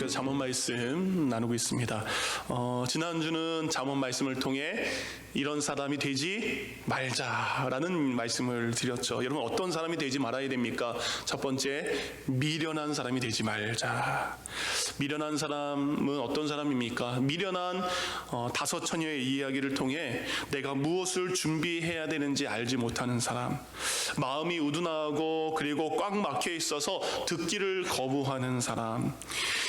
계속해서 잠언 말씀 나누고 있습니다. 지난주는 잠언 말씀을 통해 이런 사람이 되지 말자라는 말씀을 드렸죠. 여러분, 어떤 사람이 되지 말아야 됩니까? 첫 번째, 미련한 사람이 되지 말자. 미련한 사람은 어떤 사람입니까? 미련한 다섯 처녀의 이야기를 통해 내가 무엇을 준비해야 되는지 알지 못하는 사람, 마음이 우둔하고 그리고 꽉 막혀 있어서 듣기를 거부하는 사람,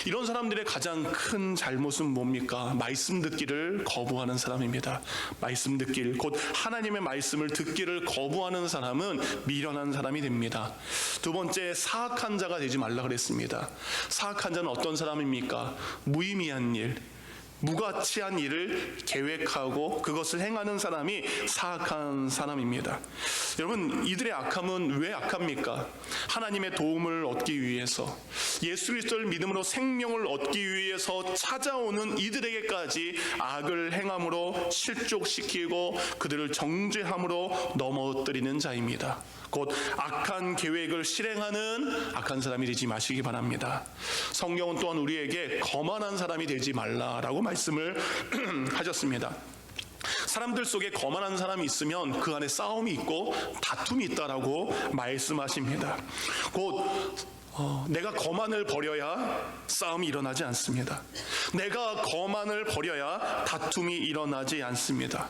이런 사람들의 가장 큰 잘못은 뭡니까? 말씀 듣기를 거부하는 사람입니다. 말씀 듣기를, 곧 하나님의 말씀을 듣기를 거부하는 사람은 미련한 사람이 됩니다. 두 번째, 사악한 자가 되지 말라 그랬습니다. 사악한 자는 어떤 사람입니까? 무의미한 일, 무가치한 일을 계획하고 그것을 행하는 사람이 사악한 사람입니다. 여러분, 이들의 악함은 왜 악합니까? 하나님의 도움을 얻기 위해서, 예수 그리스도를 믿음으로 생명을 얻기 위해서 찾아오는 이들에게까지 악을 행함으로 실족시키고 그들을 정죄함으로 넘어뜨리는 자입니다. 곧 악한 계획을 실행하는 악한 사람이 되지 마시기 바랍니다. 성경은 또한 우리에게 거만한 사람이 되지 말라라고 말씀을 하셨습니다. 사람들 속에 거만한 사람이 있으면 그 안에 싸움이 있고 다툼이 있다라고 말씀하십니다. 곧 내가 거만을 버려야 싸움이 일어나지 않습니다. 내가 거만을 버려야 다툼이 일어나지 않습니다.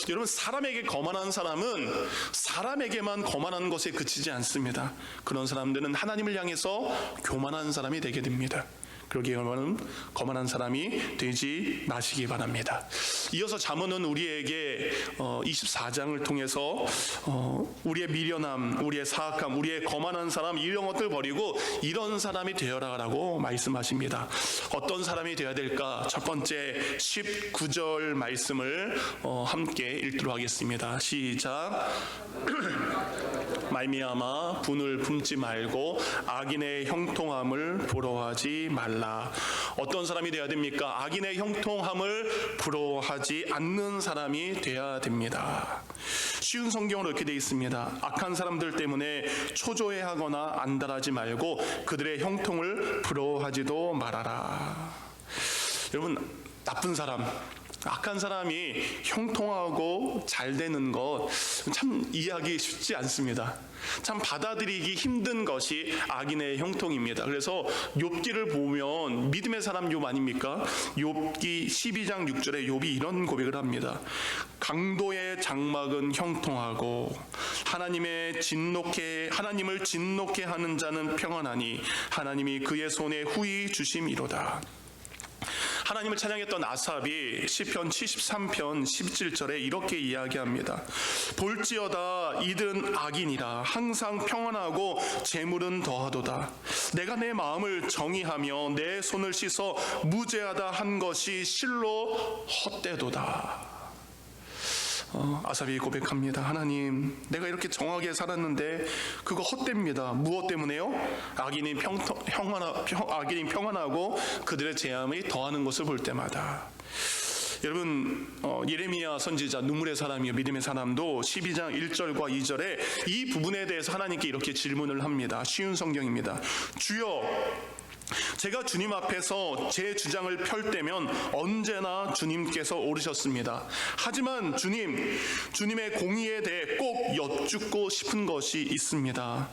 여러분, 사람에게 거만한 사람은 사람에게만 거만한 것에 그치지 않습니다. 그런 사람들은 하나님을 향해서 교만한 사람이 되게 됩니다. 그러기에 여러분, 거만한 사람이 되지 마시기 바랍니다. 이어서 잠언은 우리에게 24장을 통해서 우리의 미련함, 우리의 사악함, 우리의 거만한 사람, 이런 것들 버리고 이런 사람이 되어라라고 말씀하십니다. 어떤 사람이 되어야 될까? 첫 번째 19절 말씀을 함께 읽도록 하겠습니다. 시작. 말미암아 분을 품지 말고 악인의 형통함을 부러워하지 말라. 어떤 사람이 되어야 됩니까? 악인의 형통함을 부러워하지 않는 사람이 되어야 됩니다. 쉬운 성경으로 이렇게 되어 있습니다. 악한 사람들 때문에 초조해하거나 안달하지 말고 그들의 형통을 부러워하지도 말아라. 여러분, 나쁜 사람, 악한 사람이 형통하고 잘 되는 것 참 이해하기 쉽지 않습니다. 참 받아들이기 힘든 것이 악인의 형통입니다. 그래서 욥기를 보면 믿음의 사람 욥 아닙니까? 욥기 12장 6절에 욥이 이런 고백을 합니다. 강도의 장막은 형통하고 하나님을 진노케 하는 자는 평안하니 하나님이 그의 손에 후히 주심이로다. 하나님을 찬양했던 아삽이 시편 73편 17절에 이렇게 이야기합니다. 볼지어다 이들은 악인이라 항상 평안하고 재물은 더하도다. 내가 내 마음을 정의하며 내 손을 씻어 무죄하다 한 것이 실로 헛되도다. 아삽이 고백합니다. 하나님, 내가 이렇게 정확하게 살았는데 그거 헛됩니다. 무엇 때문에요? 악인이 평안하고 그들의 재앙이 더하는 것을 볼 때마다. 여러분, 예레미야 선지자, 눈물의 사람이요 믿음의 사람도 12장 1절과 2절에 이 부분에 대해서 하나님께 이렇게 질문을 합니다. 쉬운 성경입니다. 주여, 제가 주님 앞에서 제 주장을 펼 때면 언제나 주님께서 오르셨습니다. 하지만 주님의 공의에 대해 꼭 여쭙고 싶은 것이 있습니다.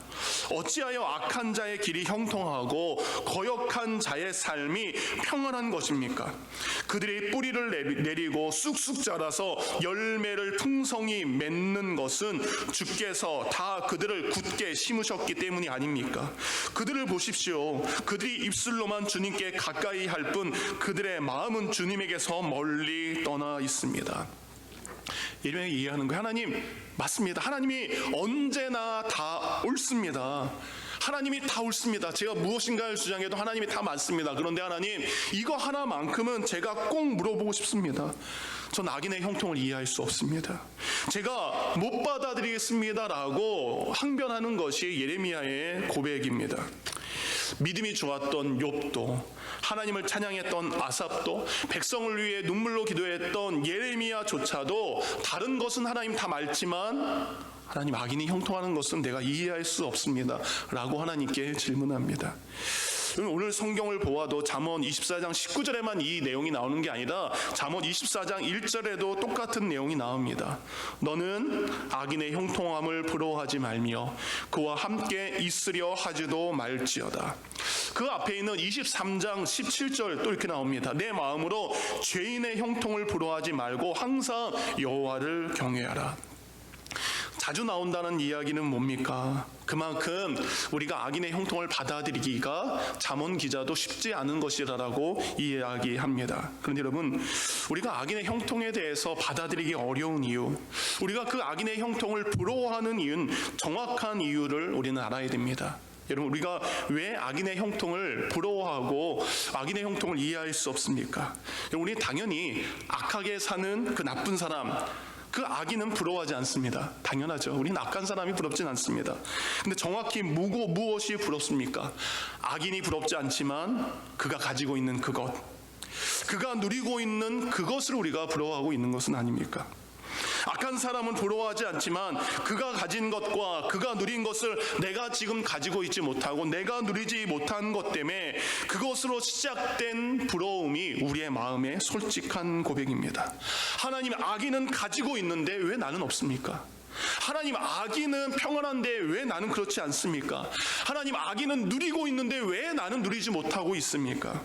어찌하여 악한 자의 길이 형통하고 거역한 자의 삶이 평안한 것입니까? 그들이 뿌리를 내리고 쑥쑥 자라서 열매를 풍성히 맺는 것은 주께서 다 그들을 굳게 심으셨기 때문이 아닙니까? 그들을 보십시오. 그들이 입술로만 주님께 가까이 할 뿐 그들의 마음은 주님에게서 멀리 떠나 있습니다. 예레미야가 이해하는 거예요. 하나님, 맞습니다. 하나님이 언제나 다 옳습니다. 하나님이 다 옳습니다. 제가 무엇인가를 주장해도 하나님이 다 맞습니다. 그런데 하나님, 이거 하나만큼은 제가 꼭 물어보고 싶습니다. 전 악인의 형통을 이해할 수 없습니다. 제가 못 받아들이겠습니다라고 항변하는 것이 예레미야의 고백입니다. 믿음이 좋았던 욥도, 하나님을 찬양했던 아삽도, 백성을 위해 눈물로 기도했던 예레미야조차도 다른 것은 하나님 다 맑지만 하나님, 악인이 형통하는 것은 내가 이해할 수 없습니다 라고 하나님께 질문합니다. 오늘 성경을 보아도 잠언 24장 19절에만 이 내용이 나오는 게 아니라 잠언 24장 1절에도 똑같은 내용이 나옵니다. 너는 악인의 형통함을 부러워하지 말며 그와 함께 있으려 하지도 말지어다. 그 앞에 있는 23장 17절 또 이렇게 나옵니다. 내 마음으로 죄인의 형통을 부러워하지 말고 항상 여호와를 경외하라. 자주 나온다는 이야기는 뭡니까? 그만큼 우리가 악인의 형통을 받아들이기가 잠언 기자도 쉽지 않은 것이라고 이야기합니다. 그런데 여러분, 우리가 악인의 형통에 대해서 받아들이기 어려운 이유, 우리가 그 악인의 형통을 부러워하는 이유는 정확한 이유를 우리는 알아야 됩니다. 여러분, 우리가 왜 악인의 형통을 부러워하고 악인의 형통을 이해할 수 없습니까? 우리 당연히 악하게 사는 그 나쁜 사람, 그 악인은 부러워하지 않습니다. 당연하죠. 우리는 악한 사람이 부럽진 않습니다. 근데 정확히 무엇이 부럽습니까? 악인이 부럽지 않지만 그가 가지고 있는 그것, 그가 누리고 있는 그것을 우리가 부러워하고 있는 것은 아닙니까? 악한 사람은 부러워하지 않지만 그가 가진 것과 그가 누린 것을 내가 지금 가지고 있지 못하고 내가 누리지 못한 것 때문에 그것으로 시작된 부러움이 우리의 마음의 솔직한 고백입니다. 하나님, 악인은 가지고 있는데 왜 나는 없습니까? 하나님, 악인은 평안한데 왜 나는 그렇지 않습니까? 하나님, 악인은 누리고 있는데 왜 나는 누리지 못하고 있습니까?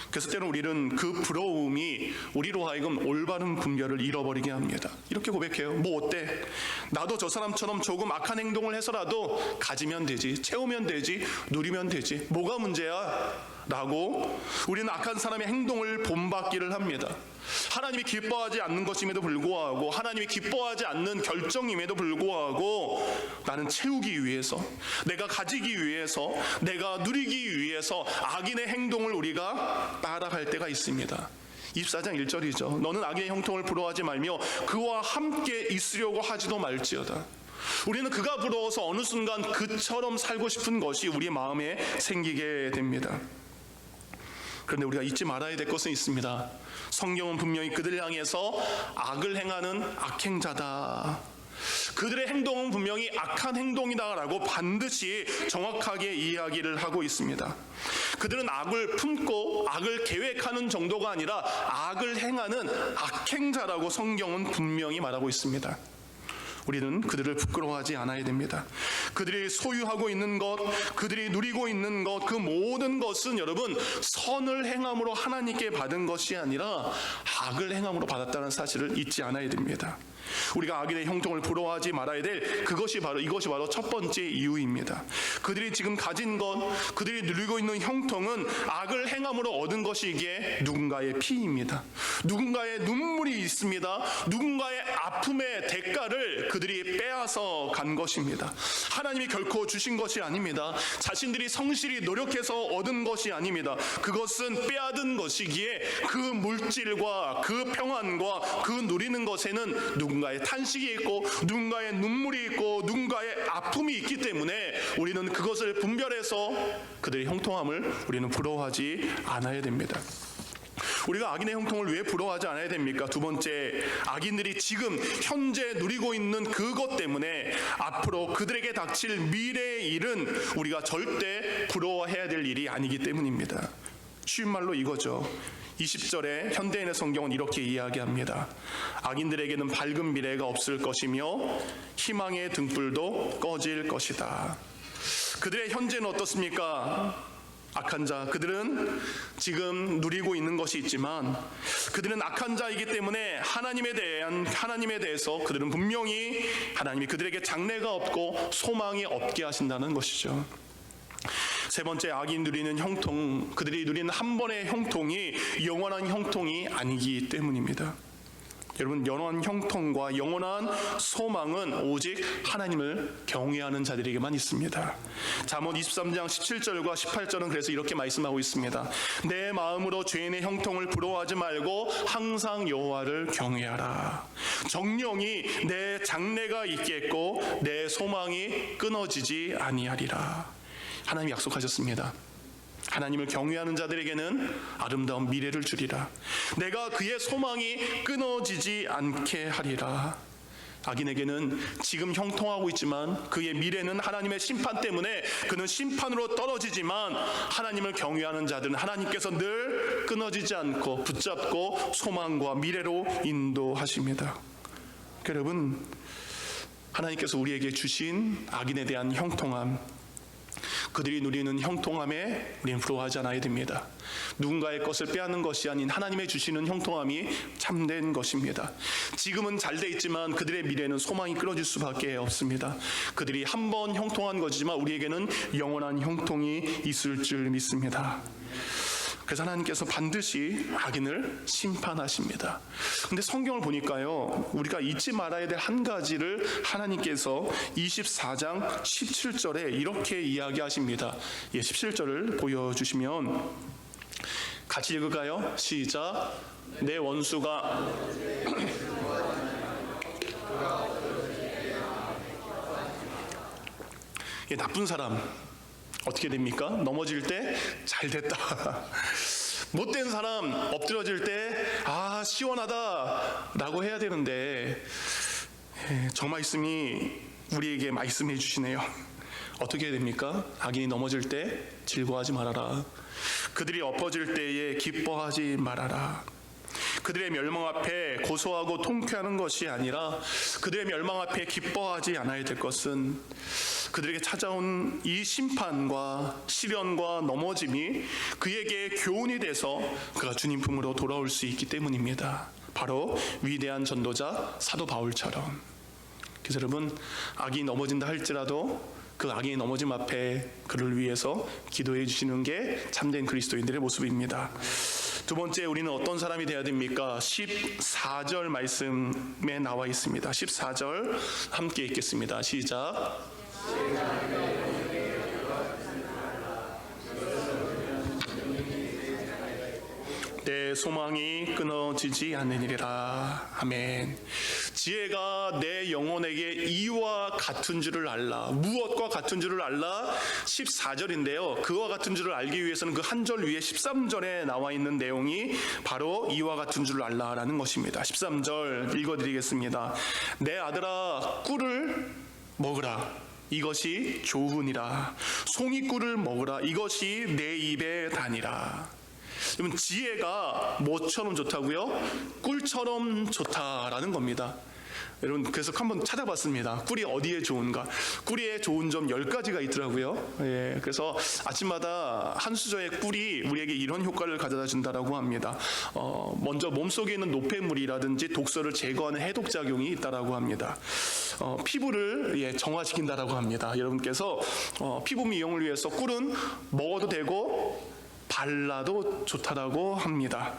그래서 때로 우리는 그 부러움이 우리로 하여금 올바른 분별을 잃어버리게 합니다. 이렇게 고백해요. 뭐 어때? 나도 저 사람처럼 조금 악한 행동을 해서라도 가지면 되지, 채우면 되지, 누리면 되지, 뭐가 문제야? 라고 우리는 악한 사람의 행동을 본받기를 합니다. 하나님이 기뻐하지 않는 것임에도 불구하고, 하나님이 기뻐하지 않는 결정임에도 불구하고 나는 채우기 위해서, 내가 가지기 위해서, 내가 누리기 위해서 악인의 행동을 우리가 따라갈 때가 있습니다. 24장 1절이죠. 너는 악인의 형통을 부러워하지 말며 그와 함께 있으려고 하지도 말지어다. 우리는 그가 부러워서 어느 순간 그처럼 살고 싶은 것이 우리 마음에 생기게 됩니다. 그런데 우리가 잊지 말아야 될 것은 있습니다. 성경은 분명히 그들을 향해서 악을 행하는 악행자다, 그들의 행동은 분명히 악한 행동이다라고 반드시 정확하게 이야기를 하고 있습니다. 그들은 악을 품고 악을 계획하는 정도가 아니라 악을 행하는 악행자라고 성경은 분명히 말하고 있습니다. 우리는 그들을 부끄러워하지 않아야 됩니다. 그들이 소유하고 있는 것, 그들이 누리고 있는 것, 그 모든 것은 여러분 선을 행함으로 하나님께 받은 것이 아니라 악을 행함으로 받았다는 사실을 잊지 않아야 됩니다. 우리가 악인의 형통을 부러워하지 말아야 될 이것이 바로 첫 번째 이유입니다. 그들이 지금 가진 것, 그들이 누리고 있는 형통은 악을 행함으로 얻은 것이기에 누군가의 피입니다. 누군가의 눈물이 있습니다. 누군가의 아픔의 대가를 그들이 빼앗아 간 것입니다. 하나님이 결코 주신 것이 아닙니다. 자신들이 성실히 노력해서 얻은 것이 아닙니다. 그것은 빼앗은 것이기에 그 물질과 그 평안과 그 누리는 것에는 누군가의 탄식이 있고 누군가의 눈물이 있고 누군가의 아픔이 있기 때문에 우리는 그것을 분별해서 그들의 형통함을 우리는 부러워하지 않아야 됩니다. 우리가 악인의 형통을 왜 부러워하지 않아야 됩니까? 두 번째, 악인들이 지금 현재 누리고 있는 그것 때문에 앞으로 그들에게 닥칠 미래의 일은 우리가 절대 부러워해야 될 일이 아니기 때문입니다. 쉬운 말로 이거죠. 20절에 현대인의 성경은 이렇게 이야기합니다. 악인들에게는 밝은 미래가 없을 것이며 희망의 등불도 꺼질 것이다. 그들의 현재는 어떻습니까? 악한 자, 그들은 지금 누리고 있는 것이 있지만 그들은 악한 자이기 때문에 하나님에 대해서 그들은 분명히 하나님이 그들에게 장래가 없고 소망이 없게 하신다는 것이죠. 세 번째, 악인 누리는 형통, 그들이 누리는 한 번의 형통이 영원한 형통이 아니기 때문입니다. 여러분, 영원한 형통과 영원한 소망은 오직 하나님을 경외하는 자들에게만 있습니다. 잠언 23장 17절과 18절은 그래서 이렇게 말씀하고 있습니다. 내 마음으로 죄인의 형통을 부러워하지 말고 항상 여호와를 경외하라. 정령이 내 장래가 있겠고 내 소망이 끊어지지 아니하리라. 하나님이 약속하셨습니다. 하나님을 경외하는 자들에게는 아름다운 미래를 주리라. 내가 그의 소망이 끊어지지 않게 하리라. 악인에게는 지금 형통하고 있지만 그의 미래는 하나님의 심판 때문에 그는 심판으로 떨어지지만, 하나님을 경외하는 자들은 하나님께서 늘 끊어지지 않고 붙잡고 소망과 미래로 인도하십니다. 여러분, 하나님께서 우리에게 주신 악인에 대한 형통함, 그들이 누리는 형통함에 우리는 부러워하지 않아야 됩니다. 누군가의 것을 빼앗는 것이 아닌 하나님의 주시는 형통함이 참된 것입니다. 지금은 잘 돼 있지만 그들의 미래는 소망이 끊어질 수밖에 없습니다. 그들이 한 번 형통한 것이지만 우리에게는 영원한 형통이 있을 줄 믿습니다. 그래서 하나님께서 반드시 악인을 심판하십니다. 근데 성경을 보니까요, 우리가 잊지 말아야 될 한 가지를 하나님께서 24장 17절에 이렇게 이야기하십니다. 17절을 보여주시면 같이 읽을까요? 시작. 내 원수가 나쁜 사람 어떻게 됩니까? 넘어질 때 잘 됐다. 못된 사람 엎드러질 때 시원하다 라고 해야 되는데, 저 말씀이 우리에게 말씀해 주시네요. 어떻게 해야 됩니까? 악인이 넘어질 때 즐거워하지 말아라. 그들이 엎어질 때에 기뻐하지 말아라. 그들의 멸망 앞에 고소하고 통쾌하는 것이 아니라, 그들의 멸망 앞에 기뻐하지 않아야 될 것은 그들에게 찾아온 이 심판과 시련과 넘어짐이 그에게 교훈이 돼서 그가 주님 품으로 돌아올 수 있기 때문입니다. 바로 위대한 전도자 사도 바울처럼. 그래서 여러분, 악이 넘어진다 할지라도 그 악이 넘어짐 앞에 그를 위해서 기도해 주시는 게 참된 그리스도인들의 모습입니다. 두 번째, 우리는 어떤 사람이 되어야 됩니까? 14절 말씀에 나와 있습니다. 14절 함께 읽겠습니다. 시작. 내 소망이 끊어지지 않으리라. 아멘. 지혜가 내 영혼에게 이와 같은 줄을 알라. 무엇과 같은 줄을 알라? 14절인데요. 그와 같은 줄을 알기 위해서는 그 한 절 위에 13절에 나와 있는 내용이 바로 이와 같은 줄을 알라라는 것입니다. 13절 읽어드리겠습니다. 내 아들아, 꿀을 먹으라. 이것이 좋으니라. 송이꿀을 먹으라. 이것이 내 입에 다니라. 여러분, 지혜가 뭐처럼 좋다고요? 꿀처럼 좋다라는 겁니다. 여러분, 그래서 한번 찾아봤습니다. 꿀이 어디에 좋은가? 꿀의 좋은 점 10가지가 있더라고요. 그래서 아침마다 한 수저의 꿀이 우리에게 이런 효과를 가져다 준다라고 합니다. 먼저 몸속에 있는 노폐물이라든지 독소를 제거하는 해독작용이 있다라고 합니다. 피부를 정화시킨다라고 합니다. 여러분께서 피부 미용을 위해서 꿀은 먹어도 되고 발라도 좋다라고 합니다.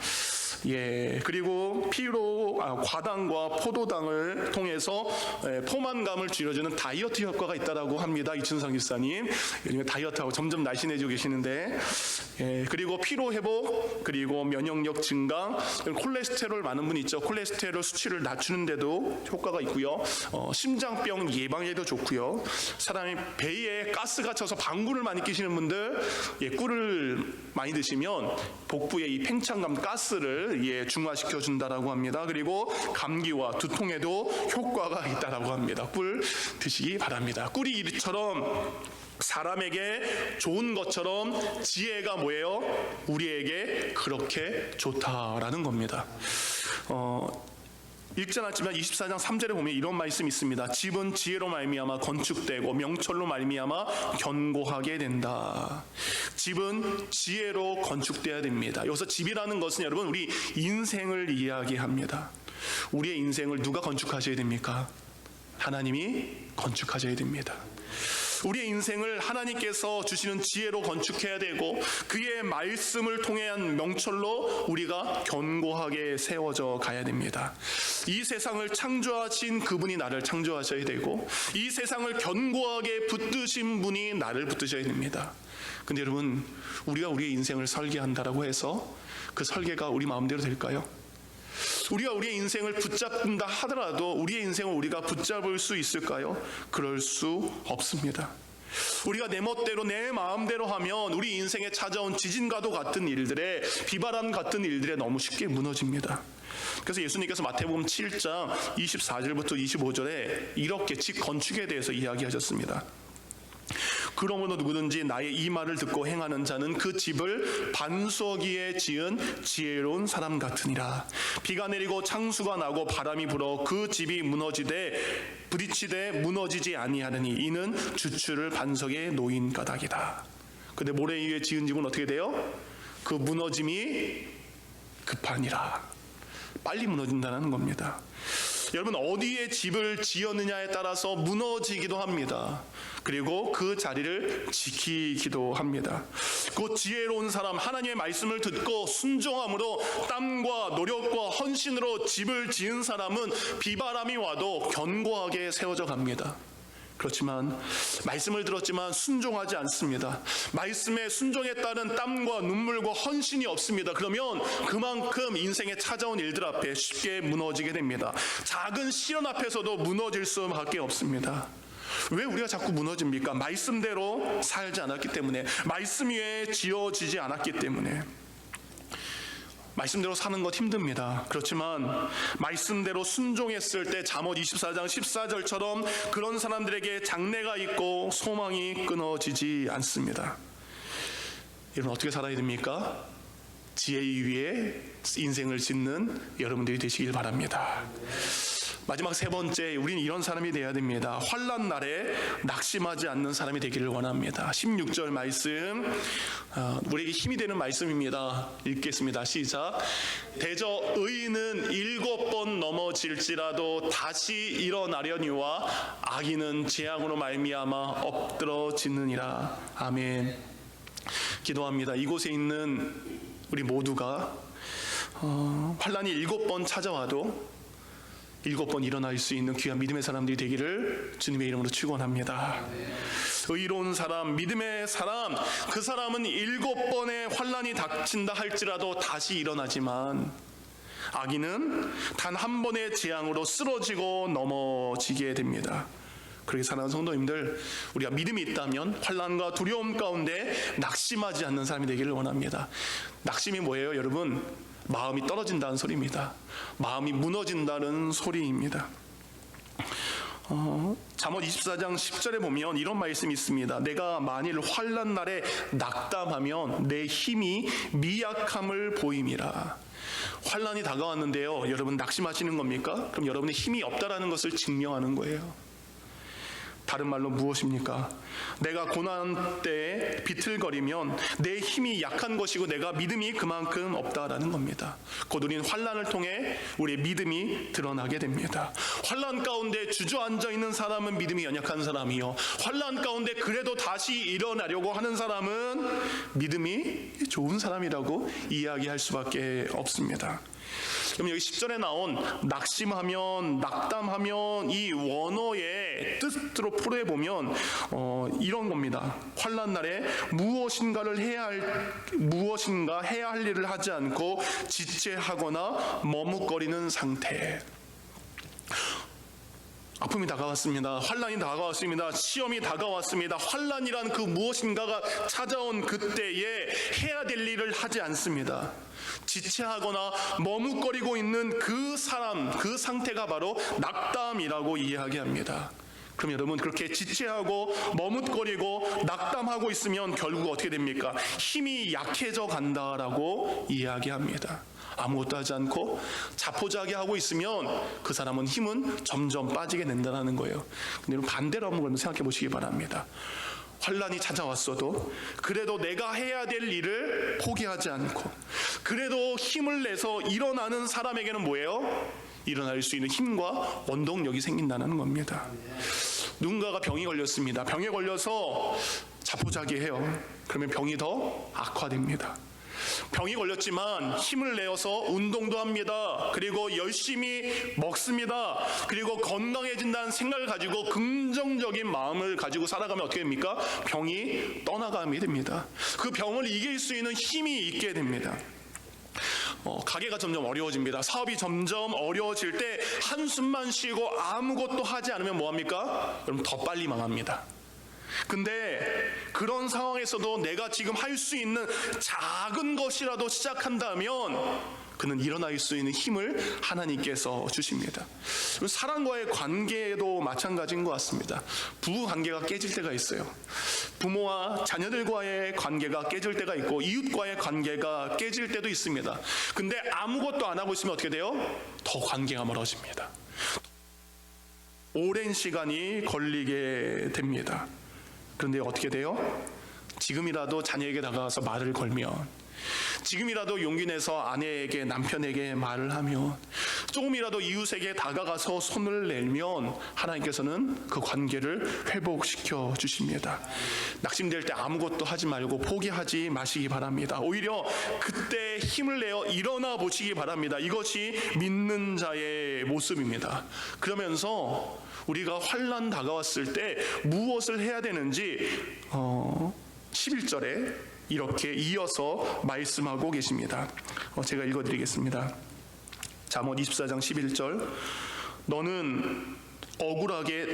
그리고 피로 과당과 포도당을 통해서 포만감을 줄여주는 다이어트 효과가 있다라고 합니다. 이춘상 기사님, 요즘에 다이어트하고 점점 날씬해지고 계시는데, 그리고 피로 회복, 그리고 면역력 증강, 콜레스테롤 많은 분 있죠. 콜레스테롤 수치를 낮추는데도 효과가 있고요. 심장병 예방에도 좋고요. 사람이 배에 가스가 차서 방구를 많이 끼시는 분들, 꿀을 많이 드시면 복부에 이 팽창감 가스를 중화시켜 준다라고 합니다. 그리고 감기와 두통에도 효과가 있다라고 합니다. 꿀 드시기 바랍니다. 꿀이 이처럼 사람에게 좋은 것처럼 지혜가 뭐예요? 우리에게 그렇게 좋다라는 겁니다. 읽지 않았지만 24장 3절에 보면 이런 말씀이 있습니다. 집은 지혜로 말미암아 건축되고 명철로 말미암아 견고하게 된다. 집은 지혜로 건축돼야 됩니다. 여기서 집이라는 것은 여러분, 우리 인생을 이야기합니다. 우리의 인생을 누가 건축하셔야 됩니까? 하나님이 건축하셔야 됩니다. 우리의 인생을 하나님께서 주시는 지혜로 건축해야 되고, 그의 말씀을 통한 명철로 우리가 견고하게 세워져 가야 됩니다. 이 세상을 창조하신 그분이 나를 창조하셔야 되고, 이 세상을 견고하게 붙드신 분이 나를 붙드셔야 됩니다. 근데 여러분, 우리가 우리의 인생을 설계한다라고 해서 그 설계가 우리 마음대로 될까요? 우리가 우리의 인생을 붙잡는다 하더라도 우리의 인생을 우리가 붙잡을 수 있을까요? 그럴 수 없습니다. 우리가 내 멋대로 내 마음대로 하면 우리 인생에 찾아온 지진과도 같은 일들에, 비바람 같은 일들에 너무 쉽게 무너집니다. 그래서 예수님께서 마태복음 7장 24절부터 25절에 이렇게 집 건축에 대해서 이야기하셨습니다. 그러므로 누구든지 나의 이 말을 듣고 행하는 자는 그 집을 반석 위에 지은 지혜로운 사람 같으니라. 비가 내리고 창수가 나고 바람이 불어 그 집이 부딪히되 무너지지 아니하느니 이는 주추를 반석에 놓인 까닭이다. 근데 모래 위에 지은 집은 어떻게 돼요? 그 무너짐이 급하니라. 빨리 무너진다는 겁니다. 여러분, 어디에 집을 지었느냐에 따라서 무너지기도 합니다. 그리고 그 자리를 지키기도 합니다. 그 지혜로운 사람, 하나님의 말씀을 듣고 순종함으로 땀과 노력과 헌신으로 집을 지은 사람은 비바람이 와도 견고하게 세워져 갑니다. 그렇지만 말씀을 들었지만 순종하지 않습니다. 말씀에 순종에 따른 땀과 눈물과 헌신이 없습니다. 그러면 그만큼 인생에 찾아온 일들 앞에 쉽게 무너지게 됩니다. 작은 시련 앞에서도 무너질 수밖에 없습니다. 왜 우리가 자꾸 무너집니까? 말씀대로 살지 않았기 때문에, 말씀 위에 지어지지 않았기 때문에. 말씀대로 사는 것 힘듭니다. 그렇지만 말씀대로 순종했을 때 잠언 24장 14절처럼 그런 사람들에게 장래가 있고 소망이 끊어지지 않습니다. 여러분, 어떻게 살아야 됩니까? 지혜 위에 인생을 짓는 여러분들이 되시길 바랍니다. 마지막 세 번째, 우리는 이런 사람이 되어야 됩니다. 환난 날에 낙심하지 않는 사람이 되기를 원합니다. 16절 말씀, 우리에게 힘이 되는 말씀입니다. 읽겠습니다. 시작. 대저 의인은 7번 넘어질지라도 다시 일어나려니와 악인은 재앙으로 말미암아 엎드러지느니라. 아멘. 기도합니다. 이곳에 있는 우리 모두가 환난이 7번 찾아와도 7번 일어날 수 있는 귀한 믿음의 사람들이 되기를 주님의 이름으로 축원합니다. 의로운 사람, 믿음의 사람, 그 사람은 7번의 환난이 닥친다 할지라도 다시 일어나지만 악인은 단 한 번의 재앙으로 쓰러지고 넘어지게 됩니다. 그렇게 사랑하는 성도님들, 우리가 믿음이 있다면 환난과 두려움 가운데 낙심하지 않는 사람이 되기를 원합니다. 낙심이 뭐예요, 여러분? 마음이 떨어진다는 소리입니다. 마음이 무너진다는 소리입니다. 잠언 24장 10절에 보면 이런 말씀이 있습니다. 내가 만일 환난 날에 낙담하면 내 힘이 미약함을 보임이라. 환난이 다가왔는데요, 여러분 낙심하시는 겁니까? 그럼 여러분의 힘이 없다라는 것을 증명하는 거예요. 다른 말로 무엇입니까? 내가 고난 때에 비틀거리면 내 힘이 약한 것이고 내가 믿음이 그만큼 없다라는 겁니다. 곧 우리는 환난을 통해 우리의 믿음이 드러나게 됩니다. 환난 가운데 주저앉아 있는 사람은 믿음이 연약한 사람이요, 환난 가운데 그래도 다시 일어나려고 하는 사람은 믿음이 좋은 사람이라고 이야기할 수밖에 없습니다. 그럼 여기 10절에 나온 낙심하면, 낙담하면, 이 원어의 뜻으로 풀어보면 이런 겁니다. 환난 날에 무엇인가 해야 할 일을 하지 않고 지체하거나 머뭇거리는 상태. 아픔이 다가왔습니다. 환난이 다가왔습니다. 시험이 다가왔습니다. 환난이란 그 무엇인가가 찾아온 그때에 해야 될 일을 하지 않습니다. 지체하거나 머뭇거리고 있는 그 사람, 그 상태가 바로 낙담이라고 이야기합니다. 그럼 여러분, 그렇게 지체하고 머뭇거리고 낙담하고 있으면 결국 어떻게 됩니까? 힘이 약해져 간다라고 이야기합니다. 아무것도 하지 않고 자포자기 하고 있으면 그 사람은 힘은 점점 빠지게 된다는 거예요. 근데 반대로 한번 생각해 보시기 바랍니다. 환난이 찾아왔어도 그래도 내가 해야 될 일을 포기하지 않고 그래도 힘을 내서 일어나는 사람에게는 뭐예요? 일어날 수 있는 힘과 원동력이 생긴다는 겁니다. 누군가가 병이 걸렸습니다. 병에 걸려서 자포자기해요. 그러면 병이 더 악화됩니다. 병이 걸렸지만 힘을 내어서 운동도 합니다. 그리고 열심히 먹습니다. 그리고 건강해진다는 생각을 가지고 긍정적인 마음을 가지고 살아가면 어떻게 됩니까? 병이 떠나가게 됩니다. 그 병을 이길 수 있는 힘이 있게 됩니다. 가게가 점점 어려워집니다. 사업이 점점 어려워질 때 한숨만 쉬고 아무것도 하지 않으면 뭐합니까? 여러분, 더 빨리 망합니다. 근데 그런 상황에서도 내가 지금 할 수 있는 작은 것이라도 시작한다면 그는 일어날 수 있는 힘을 하나님께서 주십니다. 사람과의 관계도 마찬가지인 것 같습니다. 부부 관계가 깨질 때가 있어요. 부모와 자녀들과의 관계가 깨질 때가 있고 이웃과의 관계가 깨질 때도 있습니다. 근데 아무것도 안 하고 있으면 어떻게 돼요? 더 관계가 멀어집니다. 오랜 시간이 걸리게 됩니다. 그런데 어떻게 돼요? 지금이라도 자녀에게 다가가서 말을 걸면, 지금이라도 용기 내서 아내에게, 남편에게 말을 하면, 조금이라도 이웃에게 다가가서 손을 내면 하나님께서는 그 관계를 회복시켜 주십니다. 낙심될 때 아무것도 하지 말고 포기하지 마시기 바랍니다. 오히려 그때 힘을 내어 일어나 보시기 바랍니다. 이것이 믿는 자의 모습입니다. 그러면서 우리가 환난 다가왔을 때 무엇을 해야 되는지 11절에 이렇게 이어서 말씀하고 계십니다. 제가 읽어드리겠습니다. 잠언 24장 11절. 너는 억울하게,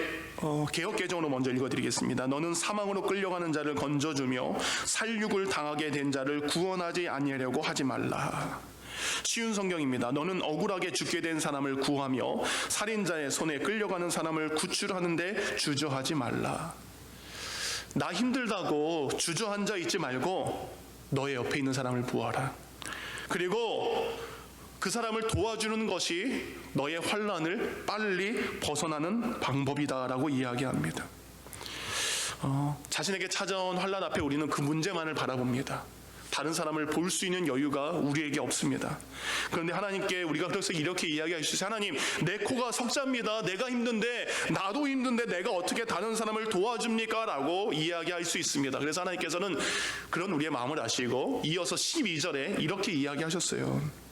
개역개정으로 먼저 읽어드리겠습니다. 너는 사망으로 끌려가는 자를 건져주며 살육을 당하게 된 자를 구원하지 아니하려고 하지 말라. 쉬운 성경입니다. 너는 억울하게 죽게 된 사람을 구하며 살인자의 손에 끌려가는 사람을 구출하는데 주저하지 말라. 나 힘들다고 주저앉아 있지 말고 너의 옆에 있는 사람을 구하라. 그리고 그 사람을 도와주는 것이 너의 환난을 빨리 벗어나는 방법이다라고 이야기합니다. 자신에게 찾아온 환난 앞에 우리는 그 문제만을 바라봅니다. 다른 사람을 볼 수 있는 여유가 우리에게 없습니다. 그런데 하나님께 우리가 그래서 이렇게 이야기할 수 있어요. 하나님, 내 코가 석자입니다. 내가 힘든데, 나도 힘든데 내가 어떻게 다른 사람을 도와줍니까? 라고 이야기할 수 있습니다. 그래서 하나님께서는 그런 우리의 마음을 아시고 이어서 12절에 이렇게 이야기하셨어요.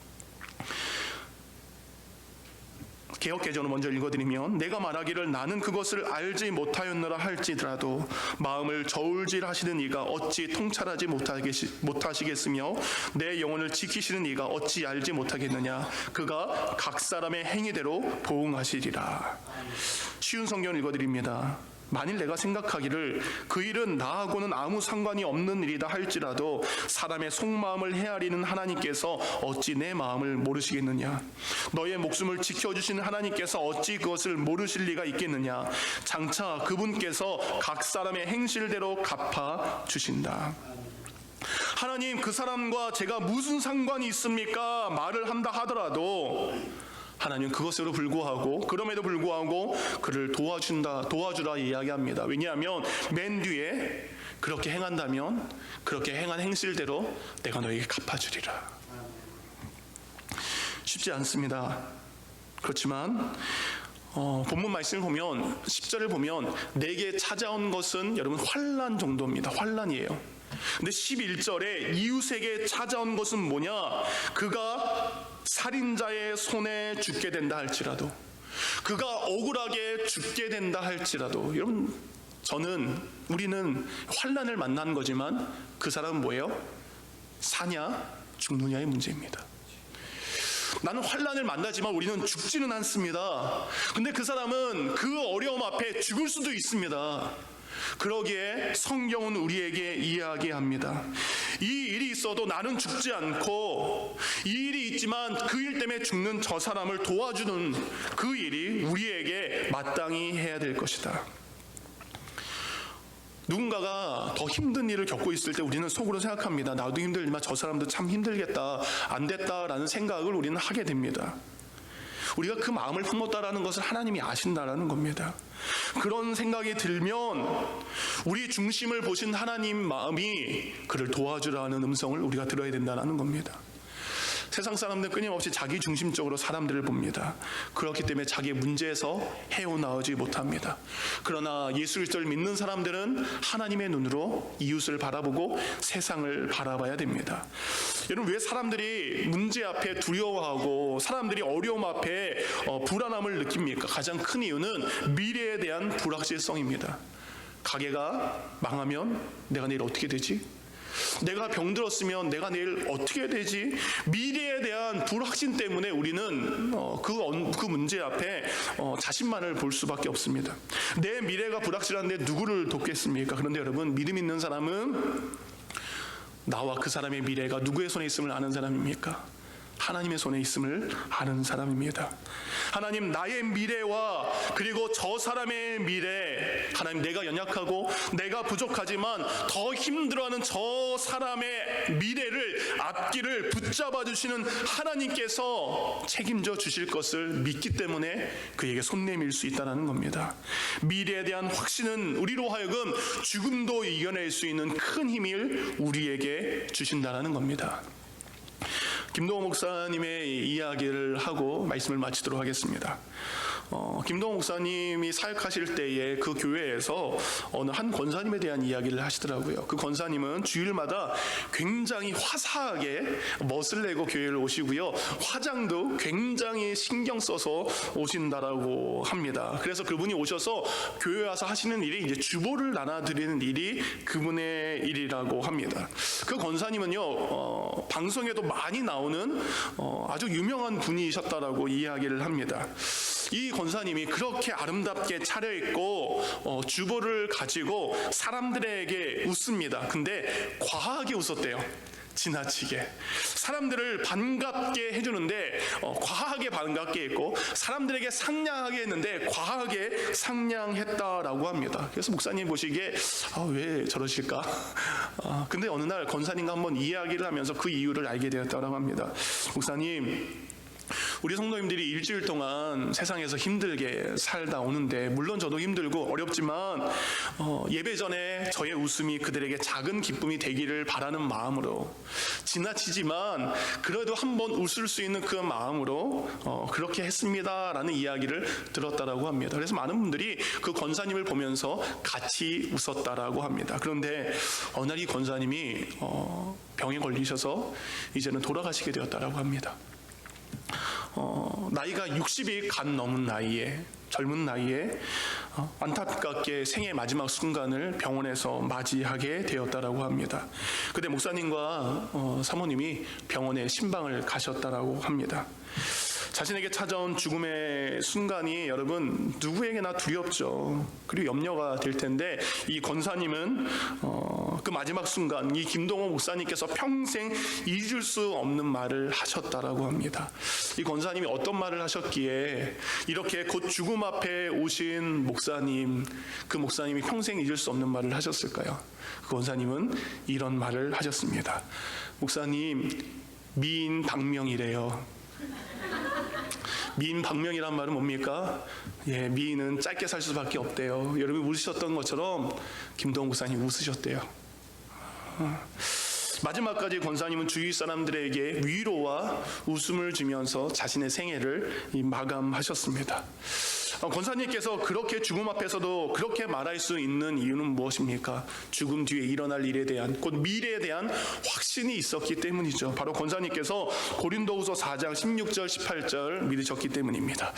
개역개정을 먼저 읽어드리면, 내가 말하기를 나는 그것을 알지 못하였노라 할지라도 마음을 저울질하시는 이가 어찌 통찰하지 못하시겠으며 내 영혼을 지키시는 이가 어찌 알지 못하겠느냐. 그가 각 사람의 행위대로 보응하시리라. 쉬운 성경을 읽어드립니다. 만일 내가 생각하기를 그 일은 나하고는 아무 상관이 없는 일이다 할지라도 사람의 속마음을 헤아리는 하나님께서 어찌 내 마음을 모르시겠느냐. 너의 목숨을 지켜주시는 하나님께서 어찌 그것을 모르실 리가 있겠느냐. 장차 그분께서 각 사람의 행실대로 갚아주신다. 하나님, 그 사람과 제가 무슨 상관이 있습니까? 말을 한다 하더라도 하나님은 그것으로 불구하고, 그럼에도 불구하고 그를 도와주라 이야기합니다. 왜냐하면 맨 뒤에 그렇게 행한다면 그렇게 행한 행실대로 내가 너에게 갚아주리라. 쉽지 않습니다. 그렇지만 본문 말씀을 보면, 10절을 보면 내게 찾아온 것은 여러분 환난 정도입니다. 환난이에요. 근데 11절에 이웃에게 찾아온 것은 뭐냐? 그가 살인자의 손에 죽게 된다 할지라도, 그가 억울하게 죽게 된다 할지라도, 여러분, 우리는 환난을 만난 거지만 그 사람은 뭐예요? 사냐 죽느냐의 문제입니다. 나는 환난을 만나지만 우리는 죽지는 않습니다. 근데 그 사람은 그 어려움 앞에 죽을 수도 있습니다. 그러기에 성경은 우리에게 이야기합니다. 이 일이 있어도 나는 죽지 않고, 이 일이 있지만 그 일 때문에 죽는 저 사람을 도와주는 그 일이 우리에게 마땅히 해야 될 것이다. 누군가가 더 힘든 일을 겪고 있을 때 우리는 속으로 생각합니다. 나도 힘들지만 저 사람도 참 힘들겠다, 안 됐다라는 생각을 우리는 하게 됩니다. 우리가 그 마음을 품었다라는 것을 하나님이 아신다라는 겁니다. 그런 생각이 들면 우리 중심을 보신 하나님 마음이 그를 도와주라는 음성을 우리가 들어야 된다는 겁니다. 세상 사람들은 끊임없이 자기 중심적으로 사람들을 봅니다. 그렇기 때문에 자기의 문제에서 헤어나오지 못합니다. 그러나 예수 그리스도를 믿는 사람들은 하나님의 눈으로 이웃을 바라보고 세상을 바라봐야 됩니다. 여러분, 왜 사람들이 문제 앞에 두려워하고 사람들이 어려움 앞에 불안함을 느낍니까? 가장 큰 이유는 미래에 대한 불확실성입니다. 가게가 망하면 내가 내일 어떻게 되지? 내가 병들었으면 내가 내일 어떻게 되지? 미래에 대한 불확신 때문에 우리는 그 문제 앞에 자신만을 볼 수밖에 없습니다. 내 미래가 불확실한데 누구를 돕겠습니까? 그런데 여러분, 믿음 있는 사람은 나와 그 사람의 미래가 누구의 손에 있음을 아는 사람입니까? 하나님의 손에 있음을 아는 사람입니다. 하나님, 나의 미래와 그리고 저 사람의 미래, 하나님, 내가 연약하고 내가 부족하지만 더 힘들어하는 저 사람의 미래를, 앞길을 붙잡아 주시는 하나님께서 책임져 주실 것을 믿기 때문에 그에게 손 내밀 수 있다는 겁니다. 미래에 대한 확신은 우리로 하여금 죽음도 이겨낼 수 있는 큰 힘을 우리에게 주신다는 겁니다. 김동호 목사님의 이야기를 하고 말씀을 마치도록 하겠습니다. 김동호 목사님이 사역하실 때에 그 교회에서 어느 한 권사님에 대한 이야기를 하시더라고요. 그 권사님은 주일마다 굉장히 화사하게 멋을 내고 교회를 오시고요, 화장도 굉장히 신경 써서 오신다라고 합니다. 그래서 그분이 오셔서 교회 와서 하시는 일이 이제 주보를 나눠드리는 일이 그분의 일이라고 합니다. 그 권사님은요, 방송에도 많이 나오는 아주 유명한 분이셨다라고 이야기를 합니다. 이 권사님이 그렇게 아름답게 차려입고 주보를 가지고 사람들에게 웃습니다. 근데 과하게 웃었대요. 지나치게. 사람들을 반갑게 해주는데 과하게 반갑게 했고, 사람들에게 상냥하게 했는데 과하게 상냥했다라고 합니다. 그래서 목사님 보시기에 왜 저러실까? 근데 어느 날 권사님과 한번 이야기를 하면서 그 이유를 알게 되었다고 합니다. 목사님, 우리 성도님들이 일주일 동안 세상에서 힘들게 살다 오는데, 물론 저도 힘들고 어렵지만 예배 전에 저의 웃음이 그들에게 작은 기쁨이 되기를 바라는 마음으로, 지나치지만 그래도 한번 웃을 수 있는 그 마음으로 그렇게 했습니다라는 이야기를 들었다라고 합니다. 그래서 많은 분들이 그 권사님을 보면서 같이 웃었다라고 합니다. 그런데 어느 날 이 권사님이 병에 걸리셔서 이제는 돌아가시게 되었다라고 합니다. 나이가 60이 간 넘은 나이에, 젊은 나이에 안타깝게 생의 마지막 순간을 병원에서 맞이하게 되었다라고 합니다. 그때 목사님과 사모님이 병원에 신방을 가셨다라고 합니다. 자신에게 찾아온 죽음의 순간이 여러분 누구에게나 두렵죠. 그리고 염려가 될 텐데, 이 권사님은 그 마지막 순간 이 김동호 목사님께서 평생 잊을 수 없는 말을 하셨다라고 합니다. 이 권사님이 어떤 말을 하셨기에 이렇게 곧 죽음 앞에 오신 목사님, 그 목사님이 평생 잊을 수 없는 말을 하셨을까요? 그 권사님은 이런 말을 하셨습니다. 목사님, 미인 박명이래요. 미인 박명이란 말은 뭡니까? 미인은 짧게 살 수밖에 없대요. 여러분이 웃으셨던 것처럼 김동호 목사님 웃으셨대요. 마지막까지 권사님은 주위 사람들에게 위로와 웃음을 주면서 자신의 생애를 마감하셨습니다. 권사님께서 그렇게 죽음 앞에서도 그렇게 말할 수 있는 이유는 무엇입니까? 죽음 뒤에 일어날 일에 대한, 곧 미래에 대한 확신이 있었기 때문이죠. 바로 권사님께서 고린도후서 4장 16절 18절 믿으셨기 때문입니다.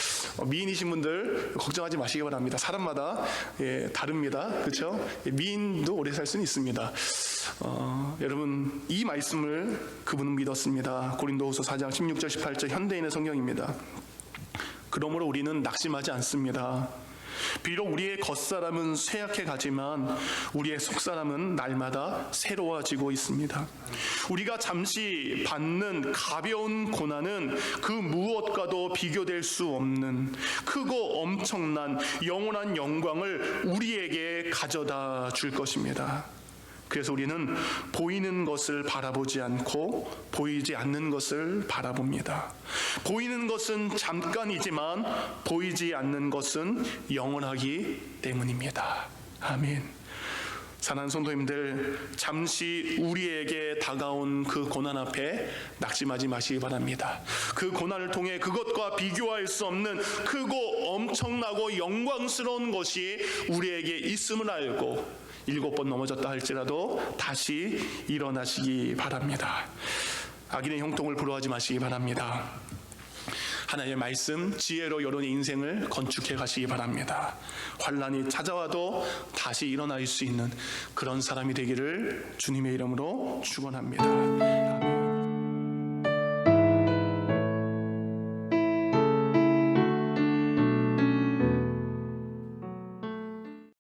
미인이신 분들 걱정하지 마시기 바랍니다. 사람마다 다릅니다. 그렇죠? 미인도 오래 살 수는 있습니다. 여러분, 이 말씀을 그분은 믿었습니다. 고린도후서 4장 16절 18절 현대인의 성경입니다. 그러므로 우리는 낙심하지 않습니다. 비록 우리의 겉사람은 쇠약해 가지만 우리의 속사람은 날마다 새로워지고 있습니다. 우리가 잠시 받는 가벼운 고난은 그 무엇과도 비교될 수 없는 크고 엄청난 영원한 영광을 우리에게 가져다 줄 것입니다. 그래서 우리는 보이는 것을 바라보지 않고 보이지 않는 것을 바라봅니다. 보이는 것은 잠깐이지만 보이지 않는 것은 영원하기 때문입니다. 아멘. 사랑하는 성도님들, 잠시 우리에게 다가온 그 고난 앞에 낙심하지 마시기 바랍니다. 그 고난을 통해 그것과 비교할 수 없는 크고 엄청나고 영광스러운 것이 우리에게 있음을 알고 7번 넘어졌다 할지라도 다시 일어나시기 바랍니다. 악인의 형통을 부러워하지 마시기 바랍니다. 하나님의 말씀, 지혜로 여러분의 인생을 건축해 가시기 바랍니다. 환난이 찾아와도 다시 일어날 수 있는 그런 사람이 되기를 주님의 이름으로 축원합니다. 아멘.